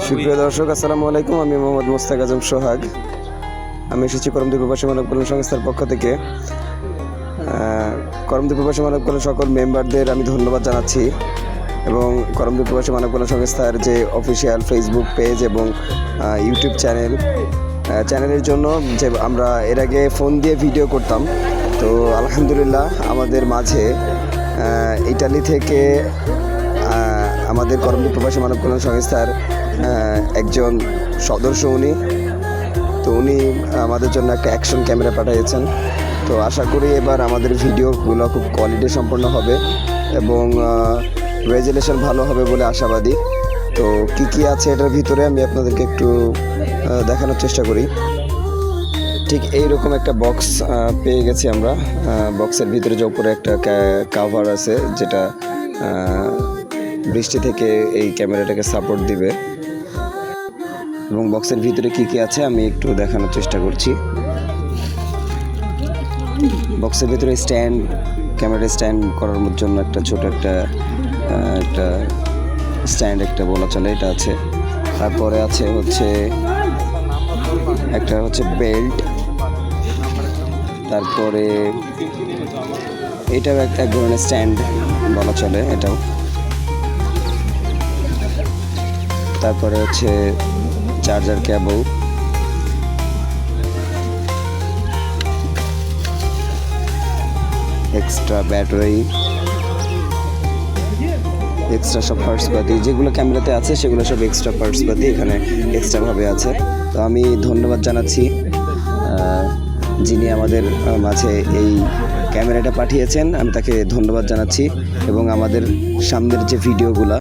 সুপ্রিয় দর্শক, আসসালামু আলাইকুম। আমি মোহাম্মদ মোস্তাক আজম সোহাগ। আমি এসেছি করমদ্বীপ প্রবাসী মানব কল্যাণ সংস্থার পক্ষ থেকে। করমদ্বীপ প্রবাসী মানব কল্যাণ সকল মেম্বারদের আমি ধন্যবাদ জানাচ্ছি এবং করমদ্বীপ প্রবাসী মানব কল্যাণ সংস্থার যে অফিসিয়াল ফেসবুক পেজ এবং ইউটিউব চ্যানেলের জন্য যে আমরা এর আগে ফোন দিয়ে ভিডিও করতাম, তো আলহামদুলিল্লাহ আমাদের মাঝে ইটালি থেকে আমাদের করমদ্বীপ প্রবাসী মানব কল্যাণ সংস্থার একজন সদস্য উনি আমাদের জন্য একটা অ্যাকশন ক্যামেরা পাঠিয়েছেন। তো আশা করি এবার আমাদের ভিডিওগুলো খুব কোয়ালিটি সম্পন্ন হবে এবং রেজুলেশন ভালো হবে বলে আশাবাদী। তো কি আছে এটার ভিতরে আমি আপনাদেরকে একটু দেখানোর চেষ্টা করি। ঠিক এইরকম একটা বক্স পেয়ে গেছি আমরা। বক্সের ভিতরে যে উপরে একটা কাভার আছে, যেটা বৃষ্টি থেকে এই ক্যামেরাটাকে সাপোর্ট দিবে। এবং বক্সের ভিতরে কি আছে আমি একটু দেখানোর চেষ্টা করছি। বক্সের ভিতরে ক্যামেরা স্ট্যান্ড করার জন্য একটা ছোট একটা স্ট্যান্ড একটা বলা চলে, এটা আছে। তারপরে আছে একটা বেল্ট। তারপরে এটাও এক ধরনের স্ট্যান্ড বলা চলে, এটাও। তারপরে charger cable, extra battery, extra সব পার্টসপাতি যেগুলো ক্যামেরাতে আছে সেগুলো সব এক্সট্রা পার্টসপাতি এখানে এক্সট্রাভাবে আছে। তো আমি ধন্যবাদ জানাচ্ছি যিনি আমাদের মাঝে এই ক্যামেরাটা পাঠিয়েছেন, আমি তাকে ধন্যবাদ জানাচ্ছি। এবং আমাদের সামনের যে ভিডিওগুলো